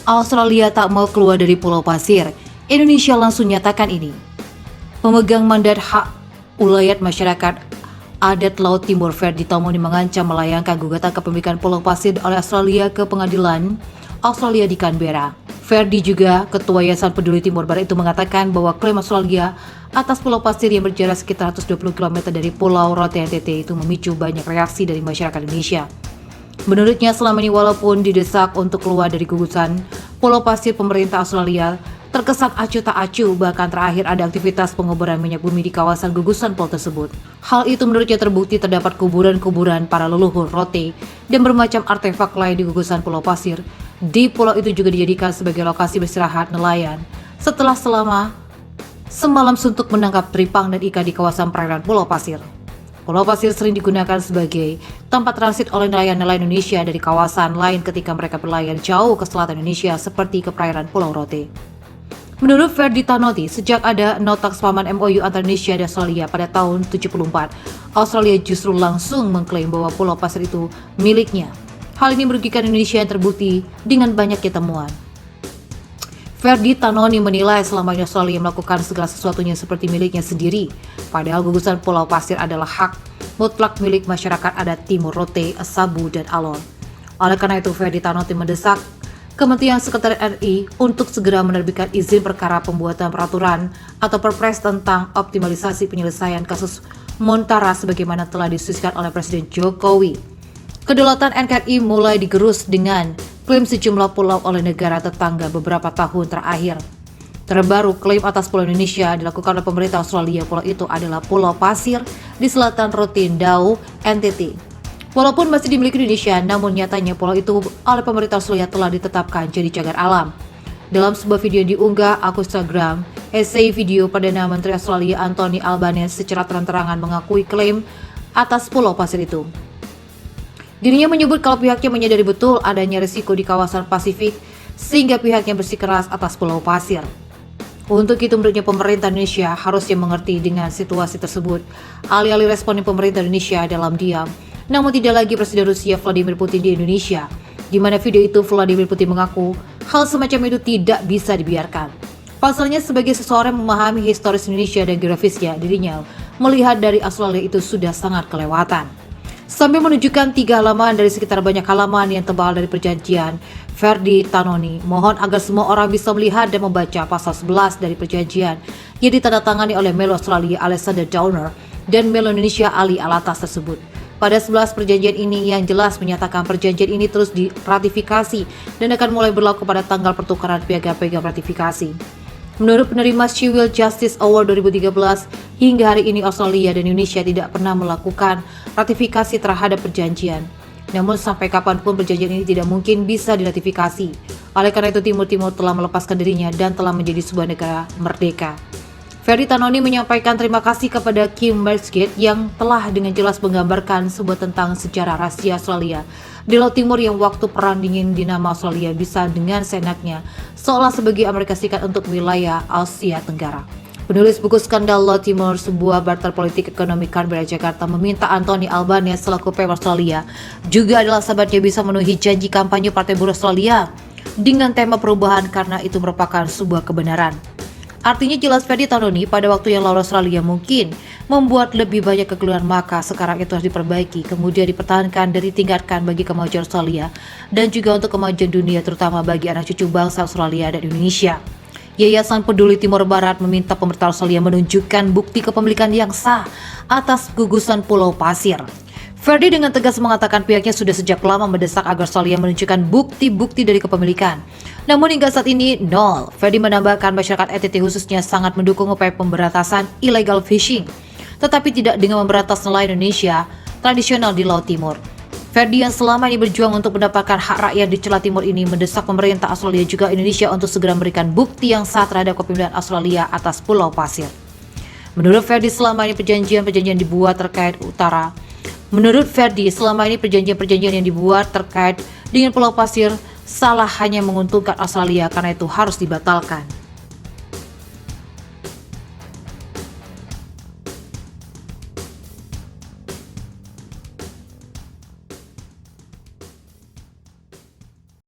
Australia tak mau keluar dari Pulau Pasir. Indonesia langsung nyatakan ini. Pemegang mandat hak ulayat masyarakat adat Laut Timur Ferdi Tamoni mengancam melayangkan gugatan kepemilikan Pulau Pasir oleh Australia ke pengadilan Australia di Canberra. Ferdi juga, Ketua Yayasan Peduli Timur Barat itu mengatakan bahwa klaim Australia atas Pulau Pasir yang berjarak sekitar 120 km dari Pulau Rote NTT itu memicu banyak reaksi dari masyarakat Indonesia. Menurutnya selama ini walaupun didesak untuk keluar dari gugusan Pulau Pasir, pemerintah Australia terkesan acuh tak acuh, bahkan terakhir ada aktivitas penguburan minyak bumi di kawasan gugusan pulau tersebut. Hal itu menurutnya terbukti terdapat kuburan-kuburan para leluhur Rote dan bermacam artefak lain di gugusan Pulau Pasir. Di pulau itu juga dijadikan sebagai lokasi beristirahat nelayan setelah semalam suntuk menangkap teripang dan ikan di kawasan perairan Pulau Pasir. Pulau Pasir sering digunakan sebagai tempat transit oleh nelayan-nelayan Indonesia dari kawasan lain ketika mereka berlayar jauh ke selatan Indonesia seperti ke perairan Pulau Rote. Menurut Ferdi Tamoni, sejak ada nota kesepahaman MOU antara Indonesia dan Australia pada tahun 1974, Australia justru langsung mengklaim bahwa Pulau Pasir itu miliknya. Hal ini merugikan Indonesia yang terbukti dengan banyaknya temuan. Ferdi Tamoni menilai selama ini Australia melakukan segala sesuatunya seperti miliknya sendiri, padahal gugusan Pulau Pasir adalah hak mutlak milik masyarakat adat Timur Rote, Sabu, dan Alor. Oleh karena itu, Ferdi Tamoni mendesak Kementerian Sekretariat RI untuk segera menerbitkan izin perkara pembuatan peraturan atau perpres tentang optimalisasi penyelesaian kasus Montara sebagaimana telah disusun oleh Presiden Jokowi. Kedaulatan NKRI mulai digerus dengan klaim sejumlah pulau oleh negara tetangga beberapa tahun terakhir. Terbaru, klaim atas Pulau Indonesia dilakukan oleh pemerintah Australia. Pulau itu adalah Pulau Pasir di selatan Rotindau, NTT. Walaupun masih dimiliki Indonesia, namun nyatanya pulau itu oleh pemerintah Australia telah ditetapkan jadi cagar alam. Dalam sebuah video yang diunggah akun Instagram, essay video Perdana Menteri Australia Anthony Albanese secara terang-terangan mengakui klaim atas Pulau Pasir itu. Dirinya menyebut kalau pihaknya menyadari betul adanya risiko di kawasan Pasifik sehingga pihaknya bersikeras atas Pulau Pasir. Untuk itu menurutnya pemerintah Indonesia harusnya mengerti dengan situasi tersebut. Alih-alih responin pemerintah Indonesia dalam diam, namun tidak lagi Presiden Rusia Vladimir Putin di Indonesia, di mana video itu Vladimir Putin mengaku hal semacam itu tidak bisa dibiarkan. Pasalnya sebagai seseorang yang memahami historis Indonesia dan geografisnya, dirinya melihat dari Australia itu sudah sangat kelewatan. Sambil menunjukkan 3 halaman dari sekitar banyak halaman yang tebal dari perjanjian, Ferdi Tamoni mohon agar semua orang bisa melihat dan membaca pasal 11 dari perjanjian yang ditandatangani oleh Melo Australia Alexander Downer dan Melo Indonesia Ali Alatas tersebut. Pada 11 perjanjian ini yang jelas menyatakan perjanjian ini terus diratifikasi dan akan mulai berlaku pada tanggal pertukaran piagam-piagam ratifikasi. Menurut penerima Civil Justice Award 2013, hingga hari ini Australia dan Indonesia tidak pernah melakukan ratifikasi terhadap perjanjian. Namun sampai kapanpun perjanjian ini tidak mungkin bisa diratifikasi. Oleh karena itu Timur Timur telah melepaskan dirinya dan telah menjadi sebuah negara merdeka. Ferdi Tamoni menyampaikan terima kasih kepada Kim Marsgate yang telah dengan jelas menggambarkan sebuah tentang sejarah rahasia Australia di Laut Timur yang waktu perang dingin di nama Australia bisa dengan seenaknya seolah sebagai Amerika Serikat untuk wilayah Asia Tenggara. Penulis buku Skandal Laut Timur, sebuah barter politik ekonomi Canberra, Jakarta, meminta Anthony Albanese selaku PM Australia juga adalah sahabatnya bisa memenuhi janji kampanye Partai Buruh Australia dengan tema perubahan karena itu merupakan sebuah kebenaran. Artinya jelas Ferdi Tamoni pada waktu yang lalu Australia mungkin membuat lebih banyak kekeliruan, maka sekarang itu harus diperbaiki, kemudian dipertahankan dan ditingkatkan bagi kemajuan Australia dan juga untuk kemajuan dunia terutama bagi anak cucu bangsa Australia dan Indonesia. Yayasan Peduli Timur Barat meminta pemerintah Australia menunjukkan bukti kepemilikan yang sah atas gugusan Pulau Pasir. Ferdi dengan tegas mengatakan pihaknya sudah sejak lama mendesak agar Australia menunjukkan bukti-bukti dari kepemilikan. Namun hingga saat ini, nol. Ferdi menambahkan masyarakat NTT khususnya sangat mendukung upaya pemberantasan illegal fishing, tetapi tidak dengan memberantas nelayan Indonesia tradisional di Laut Timur. Ferdi yang selama ini berjuang untuk mendapatkan hak rakyat di Celah Timur ini mendesak pemerintah Australia juga Indonesia untuk segera memberikan bukti yang sah terhadap kepemilikan Australia atas Pulau Pasir. Menurut Ferdi, selama ini perjanjian-perjanjian dibuat terkait yang dibuat terkait dengan Pulau Pasir salah hanya menguntungkan Australia, karena itu harus dibatalkan.